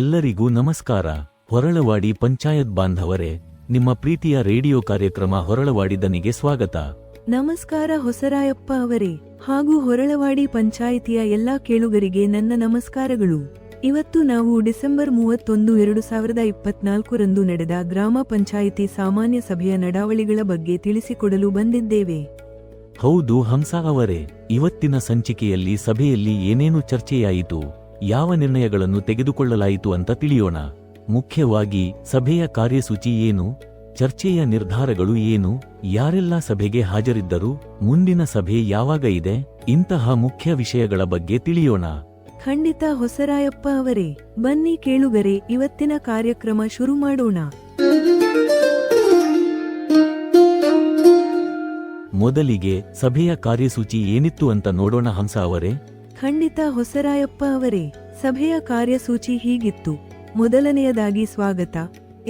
ಎಲ್ಲರಿಗೂ ನಮಸ್ಕಾರ. ಹೊರಳವಾಡಿ ಪಂಚಾಯತ್ ಬಾಂಧವರೇ, ನಿಮ್ಮ ಪ್ರೀತಿಯ ರೇಡಿಯೋ ಕಾರ್ಯಕ್ರಮ ಹೊರಳವಾಡಿ ದನಿಗೆ ಸ್ವಾಗತ. ನಮಸ್ಕಾರ ಹೊಸರಾಯಪ್ಪ ಅವರೇ, ಹಾಗೂ ಹೊರಳವಾಡಿ ಪಂಚಾಯಿತಿಯ ಎಲ್ಲಾ ಕೇಳುಗರಿಗೆ ನನ್ನ ನಮಸ್ಕಾರಗಳು. ಇವತ್ತು ನಾವು ಡಿಸೆಂಬರ್ 31, 2024 ರಂದು ನಡೆದ ಗ್ರಾಮ ಪಂಚಾಯಿತಿ ಸಾಮಾನ್ಯ ಸಭೆಯ ನಡಾವಳಿಗಳ ಬಗ್ಗೆ ತಿಳಿಸಿಕೊಡಲು ಬಂದಿದ್ದೇವೆ. ಹೌದು ಹಂಸ ಅವರೇ, ಇವತ್ತಿನ ಸಂಚಿಕೆಯಲ್ಲಿ ಸಭೆಯಲ್ಲಿ ಏನೇನು ಚರ್ಚೆಯಾಯಿತು, ಯಾವ ನಿರ್ಣಯಗಳನ್ನು ತೆಗೆದುಕೊಳ್ಳಲಾಯಿತು ಅಂತ ತಿಳಿಯೋಣ. ಮುಖ್ಯವಾಗಿ ಸಭೆಯ ಕಾರ್ಯಸೂಚಿ ಏನು, ಚರ್ಚೆಯ ನಿರ್ಧಾರಗಳು ಏನು, ಯಾರೆಲ್ಲ ಸಭೆಗೆ ಹಾಜರಿದ್ದರು, ಮುಂದಿನ ಸಭೆ ಯಾವಾಗ ಇದೆ, ಇಂತಹ ಮುಖ್ಯ ವಿಷಯಗಳ ಬಗ್ಗೆ ತಿಳಿಯೋಣ. ಖಂಡಿತ ಹೊಸರಾಯಪ್ಪ ಅವರೇ, ಬನ್ನಿ ಕೇಳುಗರೆ, ಇವತ್ತಿನ ಕಾರ್ಯಕ್ರಮ ಶುರು ಮಾಡೋಣ. ಮೊದಲಿಗೆ ಸಭೆಯ ಕಾರ್ಯಸೂಚಿ ಏನಿತ್ತು ಅಂತ ನೋಡೋಣ ಹಂಸ ಅವರೇ. ಖಂಡಿತ ಹೊಸರಾಯಪ್ಪ ಅವರೇ, ಸಭೆಯ ಕಾರ್ಯಸೂಚಿ ಹೀಗಿತ್ತು. ಮೊದಲನೆಯದಾಗಿ ಸ್ವಾಗತ,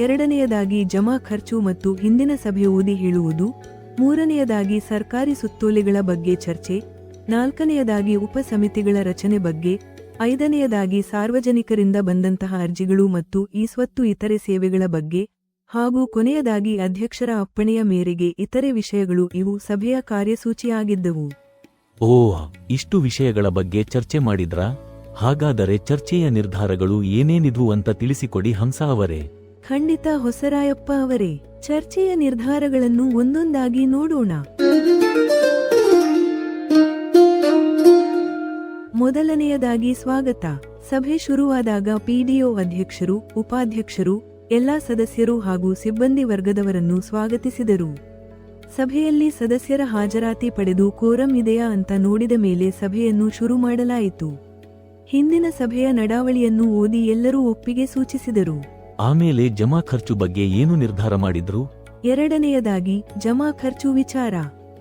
ಎರಡನೆಯದಾಗಿ ಜಮಾ ಖರ್ಚು ಮತ್ತು ಹಿಂದಿನ ಸಭೆ ಓದಿ ಹೇಳುವುದು, ಮೂರನೆಯದಾಗಿ ಸರ್ಕಾರಿ ಸುತ್ತೋಲೆಗಳ ಬಗ್ಗೆ ಚರ್ಚೆ, ನಾಲ್ಕನೆಯದಾಗಿ ಉಪಸಮಿತಿಗಳ ರಚನೆ ಬಗ್ಗೆ, ಐದನೆಯದಾಗಿ ಸಾರ್ವಜನಿಕರಿಂದ ಬಂದಂತಹ ಅರ್ಜಿಗಳು ಮತ್ತು ಈ ಸ್ವತ್ತು ಇತರೆ ಸೇವೆಗಳ ಬಗ್ಗೆ, ಹಾಗೂ ಕೊನೆಯದಾಗಿ ಅಧ್ಯಕ್ಷರ ಅಪ್ಪಣೆಯ ಮೇರೆಗೆ ಇತರೆ ವಿಷಯಗಳು ಇವು ಸಭೆಯ ಕಾರ್ಯಸೂಚಿಯಾಗಿದ್ದವು. ಓಹ್, ಇಷ್ಟು ವಿಷಯಗಳ ಬಗ್ಗೆ ಚರ್ಚೆ ಮಾಡಿದ್ರಾ? ಹಾಗಾದರೆ ಚರ್ಚೆಯ ನಿರ್ಧಾರಗಳು ಏನೇನಿದ್ವು ಅಂತ ತಿಳಿಸಿಕೊಡಿ ಹಂಸ ಅವರೇ. ಖಂಡಿತ ಹೊಸರಾಯಪ್ಪ ಅವರೇ, ಚರ್ಚೆಯ ನಿರ್ಧಾರಗಳನ್ನು ಒಂದೊಂದಾಗಿ ನೋಡೋಣ. ಮೊದಲನೆಯದಾಗಿ ಸ್ವಾಗತ. ಸಭೆ ಶುರುವಾದಾಗ ಪಿಡಿಒ ಅಧ್ಯಕ್ಷರು, ಉಪಾಧ್ಯಕ್ಷರು, ಎಲ್ಲಾ ಸದಸ್ಯರು ಹಾಗೂ ಸಿಬ್ಬಂದಿ ವರ್ಗದವರನ್ನು ಸ್ವಾಗತಿಸಿದರು. ಸಭೆಯಲ್ಲಿ ಸದಸ್ಯರ ಹಾಜರಾತಿ ಪಡೆದು ಕೋರಂ ಇದೆಯಾ ಅಂತ ನೋಡಿದ ಮೇಲೆ ಸಭೆಯನ್ನು ಶುರು ಮಾಡಲಾಯಿತು. ಹಿಂದಿನ ಸಭೆಯ ನಡಾವಳಿಯನ್ನು ಓದಿ ಎಲ್ಲರೂ ಒಪ್ಪಿಗೆ ಸೂಚಿಸಿದರು. ಆಮೇಲೆ ಜಮಾ ಖರ್ಚು ಬಗ್ಗೆ ಏನು ನಿರ್ಧಾರ ಮಾಡಿದ್ರು? ಎರಡನೆಯದಾಗಿ ಜಮಾ ಖರ್ಚು ವಿಚಾರ.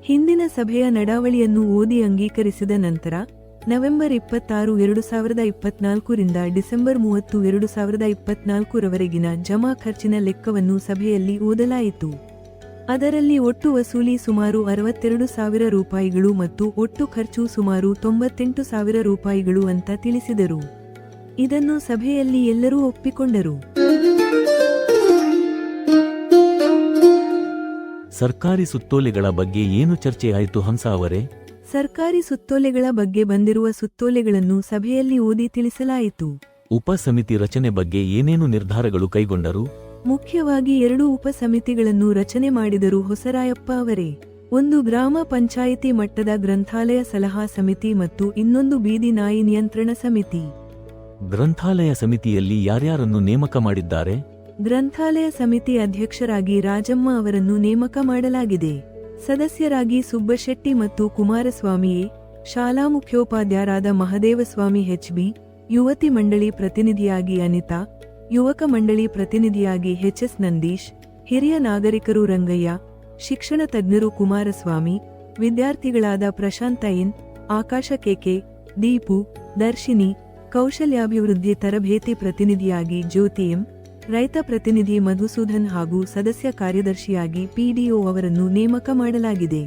ಹಿಂದಿನ ಸಭೆಯ ನಡಾವಳಿಯನ್ನು ಓದಿ ಅಂಗೀಕರಿಸಿದ ನಂತರ ನವೆಂಬರ್ 26, 2024 ರಿಂದ ಡಿಸೆಂಬರ್ 30, 2024 ರವರೆಗಿನ ಜಮಾ ಖರ್ಚಿನ ಲೆಕ್ಕವನ್ನು ಸಭೆಯಲ್ಲಿ ಓದಲಾಯಿತು. ಅದರಲ್ಲಿ ಒಟ್ಟು ವಸೂಲಿ ಸುಮಾರು 62,000 ರೂಪಾಯಿಗಳು ಮತ್ತು ಒಟ್ಟು ಖರ್ಚು ಸುಮಾರು 98,000 ರೂಪಾಯಿಗಳು ಅಂತ ತಿಳಿಸಿದರು. ಇದನ್ನು ಸಭೆಯಲ್ಲಿ ಎಲ್ಲರೂ ಒಪ್ಪಿಕೊಂಡರು. ಸರ್ಕಾರಿ ಸುತ್ತೋಲೆಗಳ ಬಗ್ಗೆ ಏನು ಚರ್ಚೆ ಆಯಿತು ಹಂಸ ಅವರೇ? ಸರ್ಕಾರಿ ಸುತ್ತೋಲೆಗಳ ಬಗ್ಗೆ ಬಂದಿರುವ ಸುತ್ತೋಲೆಗಳನ್ನು ಸಭೆಯಲ್ಲಿ ಓದಿ ತಿಳಿಸಲಾಯಿತು. ಉಪಸಮಿತಿ ರಚನೆ ಬಗ್ಗೆ ಏನೇನು ನಿರ್ಧಾರಗಳು ಕೈಗೊಂಡರು? ಮುಖ್ಯವಾಗಿ 2 ಉಪಸಮಿತಿಗಳನ್ನು ರಚನೆ ಮಾಡಿದರು ಹೊಸರಾಯಪ್ಪ ಅವರೇ. ಒಂದು ಗ್ರಾಮ ಪಂಚಾಯಿತಿ ಮಟ್ಟದ ಗ್ರಂಥಾಲಯ ಸಲಹಾ ಸಮಿತಿ ಮತ್ತು ಇನ್ನೊಂದು ಬೀದಿ ನಾಯಿ ನಿಯಂತ್ರಣ ಸಮಿತಿ. ಗ್ರಂಥಾಲಯ ಸಮಿತಿಯಲ್ಲಿ ಯಾರ್ಯಾರನ್ನು ನೇಮಕ ಮಾಡಿದ್ದಾರೆ? ಗ್ರಂಥಾಲಯ ಸಮಿತಿ ಅಧ್ಯಕ್ಷರಾಗಿ ರಾಜಮ್ಮ ಅವರನ್ನು ನೇಮಕ ಮಾಡಲಾಗಿದೆ. ಸದಸ್ಯರಾಗಿ ಸುಬ್ಬಶೆಟ್ಟಿ ಮತ್ತು ಕುಮಾರಸ್ವಾಮಿಯೇ, ಶಾಲಾ ಮುಖ್ಯೋಪಾಧ್ಯಾಯರಾದ ಮಹದೇವಸ್ವಾಮಿ HB, ಯುವತಿ ಮಂಡಳಿ ಪ್ರತಿನಿಧಿಯಾಗಿ ಅನಿತಾ, ಯುವಕ ಮಂಡಳಿ ಪ್ರತಿನಿಧಿಯಾಗಿ HS ನಂದೀಶ್, ಹಿರಿಯ ನಾಗರಿಕರು ರಂಗಯ್ಯ, ಶಿಕ್ಷಣ ತಜ್ಞರು ಕುಮಾರಸ್ವಾಮಿ, ವಿದ್ಯಾರ್ಥಿಗಳಾದ ಪ್ರಶಾಂತ ಎನ್, ಆಕಾಶ KK, ದೀಪು, ದರ್ಶಿನಿ, ಕೌಶಲ್ಯಾಭಿವೃದ್ಧಿ ತರಬೇತಿ ಪ್ರತಿನಿಧಿಯಾಗಿ ಜ್ಯೋತಿ ಎಂ, ರೈತ ಪ್ರತಿನಿಧಿ ಮಧುಸೂದನ್ ಹಾಗೂ ಸದಸ್ಯ ಕಾರ್ಯದರ್ಶಿಯಾಗಿ PDO ಅವರನ್ನು ನೇಮಕ ಮಾಡಲಾಗಿದೆ.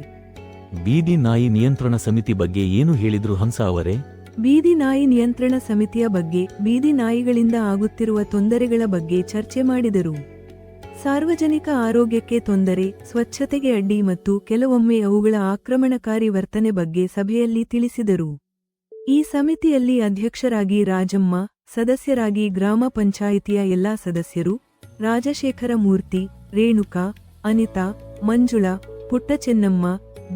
ಬೀದಿ ನಾಯಿ ನಿಯಂತ್ರಣ ಸಮಿತಿ ಬಗ್ಗೆ ಏನು ಹೇಳಿದ್ರು ಹಂಸ ಅವರೇ? ಬೀದಿ ನಾಯಿ ನಿಯಂತ್ರಣ ಸಮಿತಿಯ ಬಗ್ಗೆ ಬೀದಿ ನಾಯಿಗಳಿಂದ ಆಗುತ್ತಿರುವ ತೊಂದರೆಗಳ ಬಗ್ಗೆ ಚರ್ಚೆ ಮಾಡಿದರು. ಸಾರ್ವಜನಿಕ ಆರೋಗ್ಯಕ್ಕೆ ತೊಂದರೆ, ಸ್ವಚ್ಛತೆಗೆ ಅಡ್ಡಿ ಮತ್ತು ಕೆಲವೊಮ್ಮೆ ಅವುಗಳ ಆಕ್ರಮಣಕಾರಿ ವರ್ತನೆ ಬಗ್ಗೆ ಸಭೆಯಲ್ಲಿ ತಿಳಿಸಿದರು. ಈ ಸಮಿತಿಯಲ್ಲಿ ಅಧ್ಯಕ್ಷರಾಗಿ ರಾಜಮ್ಮ, ಸದಸ್ಯರಾಗಿ ಗ್ರಾಮ ಪಂಚಾಯಿತಿಯ ಎಲ್ಲಾ ಸದಸ್ಯರು, ರಾಜಶೇಖರ ಮೂರ್ತಿ, ರೇಣುಕಾ, ಅನಿತಾ, ಮಂಜುಳಾ, ಪುಟ್ಟಚೆನ್ನಮ್ಮ,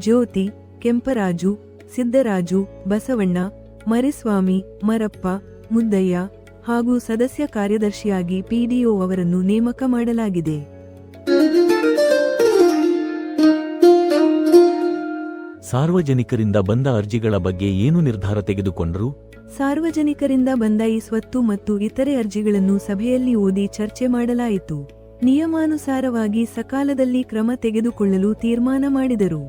ಜ್ಯೋತಿ, ಕೆಂಪರಾಜು, ಸಿದ್ದರಾಜು, ಬಸವಣ್ಣ, ಮರಿಸ್ವಾಮಿ, ಮರಪ್ಪ, ಮುದ್ದಯ್ಯ ಹಾಗೂ ಸದಸ್ಯ ಕಾರ್ಯದರ್ಶಿಯಾಗಿ PDO ಅವರನ್ನು ನೇಮಕ ಮಾಡಲಾಗಿದೆ. ಸಾರ್ವಜನಿಕರಿಂದ ಬಂದ ಅರ್ಜಿಗಳ ಬಗ್ಗೆ ಏನು ನಿರ್ಧಾರ ತೆಗೆದುಕೊಂಡ್ರು? ಸಾರ್ವಜನಿಕರಿಂದ ಬಂದ ಈ ಸ್ವತ್ತು ಮತ್ತು ಇತರೆ ಅರ್ಜಿಗಳನ್ನು ಸಭೆಯಲ್ಲಿ ಓದಿ ಚರ್ಚೆ ಮಾಡಲಾಯಿತು. ನಿಯಮಾನುಸಾರವಾಗಿ ಸಕಾಲದಲ್ಲಿ ಕ್ರಮ ತೆಗೆದುಕೊಳ್ಳಲು ತೀರ್ಮಾನ ಮಾಡಿದರು.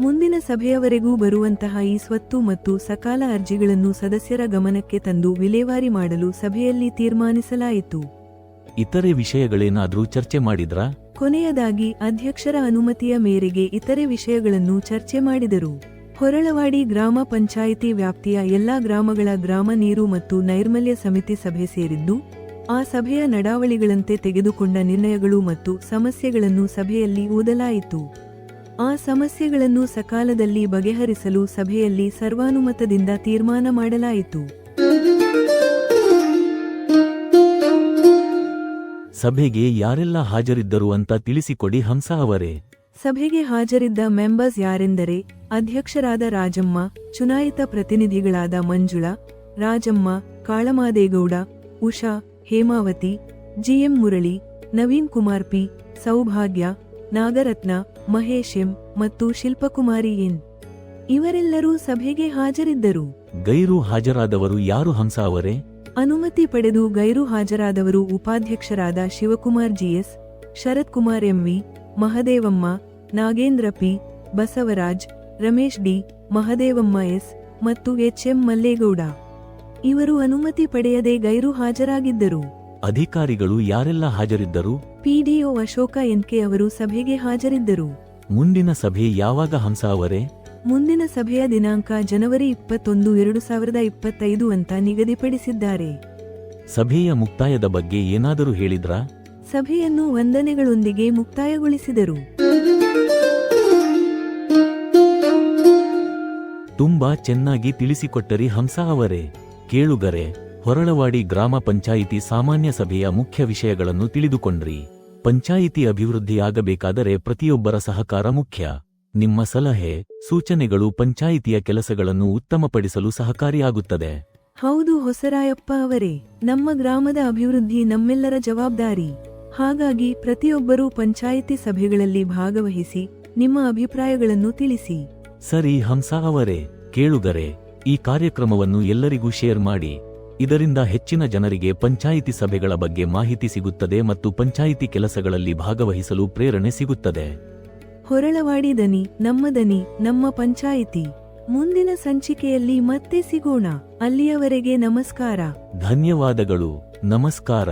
ಮುಂದಿನ ಸಭೆಯವರೆಗೂ ಬರುವಂತಹ ಈ ಸ್ವತ್ತು ಮತ್ತು ಸಕಾಲ ಅರ್ಜಿಗಳನ್ನು ಸದಸ್ಯರ ಗಮನಕ್ಕೆ ತಂದು ವಿಲೇವಾರಿ ಮಾಡಲು ಸಭೆಯಲ್ಲಿ ತೀರ್ಮಾನಿಸಲಾಯಿತು. ಇತರೆ ವಿಷಯಗಳೇನಾದ್ರೂ ಚರ್ಚೆ ಮಾಡಿದ್ರಾ? ಕೊನೆಯದಾಗಿ ಅಧ್ಯಕ್ಷರ ಅನುಮತಿಯ ಮೇರೆಗೆ ಇತರೆ ವಿಷಯಗಳನ್ನು ಚರ್ಚೆ ಮಾಡಿದರು. ಹೊರಳವಾಡಿ ಗ್ರಾಮ ಪಂಚಾಯಿತಿ ವ್ಯಾಪ್ತಿಯ ಎಲ್ಲಾ ಗ್ರಾಮಗಳ ಗ್ರಾಮ ನೀರು ಮತ್ತು ನೈರ್ಮಲ್ಯ ಸಮಿತಿ ಸಭೆ ಸೇರಿದ್ದು, ಆ ಸಭೆಯ ನಡಾವಳಿಗಳಂತೆ ತೆಗೆದುಕೊಂಡ ನಿರ್ಣಯಗಳು ಮತ್ತು ಸಮಸ್ಯೆಗಳನ್ನು ಸಭೆಯಲ್ಲಿ ಓದಲಾಯಿತು. ಆ ಸಮಸ್ಯೆಗಳನ್ನು ಸಕಾಲದಲ್ಲಿ ಬಗೆಹರಿಸಲು ಸಭೆಯಲ್ಲಿ ಸರ್ವಾನುಮತದಿಂದ ತೀರ್ಮಾನ ಮಾಡಲಾಯಿತು. ಸಭೆಗೆ ಯಾರೆಲ್ಲ ಹಾಜರಿದ್ದರು ಅಂತ ತಿಳಿಸಿಕೊಡಿ ಹಂಸ ಅವರೇ. ಸಭೆಗೆ ಹಾಜರಿದ್ದ ಮೆಂಬರ್ಸ್ ಯಾರೆಂದರೆ ಅಧ್ಯಕ್ಷರಾದ ರಾಜಮ್ಮ, ಚುನಾಯಿತ ಪ್ರತಿನಿಧಿಗಳಾದ ಮಂಜುಳಾ, ರಾಜಮ್ಮ, ಕಾಳಮಾದೇಗೌಡ, ಉಷಾ, ಹೇಮಾವತಿ, ಜಿಎಂ ಮುರಳಿ, ನವೀನ್ ಕುಮಾರ್ ಪಿ, ಸೌಭಾಗ್ಯ, ನಾಗರತ್ನ, ಮಹೇಶ್ ಎಂ ಮತ್ತು ಶಿಲ್ಪಕುಮಾರಿ ಎನ್. ಇವರೆಲ್ಲರೂ ಸಭೆಗೆ ಹಾಜರಿದ್ದರು. ಗೈರು ಹಾಜರಾದವರು ಯಾರು ಹಂಸ ಅವರೇ? ಅನುಮತಿ ಪಡೆದು ಗೈರು ಹಾಜರಾದವರು ಉಪಾಧ್ಯಕ್ಷರಾದ Shivakumar G S, Sharath Kumar M V, Mahadevamma, Nagendra P, Basavaraj, Ramesh D, Mahadevamma S ಮತ್ತು ಎಚ್ಎಂ ಮಲ್ಲೇಗೌಡ. ಇವರು ಅನುಮತಿ ಪಡೆಯದೆ ಗೈರು ಹಾಜರಾಗಿದ್ದರು. ಅಧಿಕಾರಿಗಳು ಯಾರೆಲ್ಲ ಹಾಜರಿದ್ದರು? ಪಿಡಿಒ ಅಶೋಕ ಎನ್ಕೆ ಅವರು ಸಭೆಗೆ ಹಾಜರಿದ್ದರು. ಮುಂದಿನ ಸಭೆ ಯಾವಾಗ ಹಂಸ ಅವರೇ? ಮುಂದಿನ ಸಭೆಯ ದಿನಾಂಕ ಜನವರಿ 21, 2025 ಅಂತ ನಿಗದಿಪಡಿಸಿದ್ದಾರೆ. ಸಭೆಯ ಮುಕ್ತಾಯದ ಬಗ್ಗೆ ಏನಾದರೂ ಹೇಳಿದ್ರಾ? ಸಭೆಯನ್ನು ವಂದನೆಗಳೊಂದಿಗೆ ಮುಕ್ತಾಯಗೊಳಿಸಿದರು. ತುಂಬಾ ಚೆನ್ನಾಗಿ ತಿಳಿಸಿಕೊಟ್ಟರಿ ಹಂಸ ಅವರೇ. ಕೇಳುಗರೆ, ಹೊರಳವಾಡಿ ಗ್ರಾಮ ಪಂಚಾಯಿತಿ ಸಾಮಾನ್ಯ ಸಭೆಯ ಮುಖ್ಯ ವಿಷಯಗಳನ್ನು ತಿಳಿದುಕೊಂಡ್ರಿ. ಪಂಚಾಯಿತಿ ಅಭಿವೃದ್ಧಿಯಾಗಬೇಕಾದರೆ ಪ್ರತಿಯೊಬ್ಬರ ಸಹಕಾರ ಮುಖ್ಯ. ನಿಮ್ಮ ಸಲಹೆ, ಸೂಚನೆಗಳು ಪಂಚಾಯಿತಿಯ ಕೆಲಸಗಳನ್ನು ಉತ್ತಮಪಡಿಸಲು ಸಹಕಾರಿಯಾಗುತ್ತದೆ. ಹೌದು ಹೊಸರಾಯಪ್ಪ ಅವರೇ, ನಮ್ಮ ಗ್ರಾಮದ ಅಭಿವೃದ್ಧಿ ನಮ್ಮೆಲ್ಲರ ಜವಾಬ್ದಾರಿ. ಹಾಗಾಗಿ ಪ್ರತಿಯೊಬ್ಬರೂ ಪಂಚಾಯಿತಿ ಸಭೆಗಳಲ್ಲಿ ಭಾಗವಹಿಸಿ ನಿಮ್ಮ ಅಭಿಪ್ರಾಯಗಳನ್ನು ತಿಳಿಸಿ. ಸರಿ ಹಂಸ ಅವರೇ. ಕೇಳುಗರೆ, ಈ ಕಾರ್ಯಕ್ರಮವನ್ನು ಎಲ್ಲರಿಗೂ ಶೇರ್ ಮಾಡಿ. ಇದರಿಂದ ಹೆಚ್ಚಿನ ಜನರಿಗೆ ಪಂಚಾಯಿತಿ ಸಭೆಗಳ ಬಗ್ಗೆ ಮಾಹಿತಿ ಸಿಗುತ್ತದೆ ಮತ್ತು ಪಂಚಾಯಿತಿ ಕೆಲಸಗಳಲ್ಲಿ ಭಾಗವಹಿಸಲು ಪ್ರೇರಣೆ ಸಿಗುತ್ತದೆ. ಹೊರಳವಾಡಿ ದನಿ, ನಮ್ಮ ಪಂಚಾಯಿತಿ. ಮುಂದಿನ ಸಂಚಿಕೆಯಲ್ಲಿ ಮತ್ತೆ ಸಿಗೋಣ. ಅಲ್ಲಿಯವರೆಗೆ ನಮಸ್ಕಾರ. ಧನ್ಯವಾದಗಳು. ನಮಸ್ಕಾರ.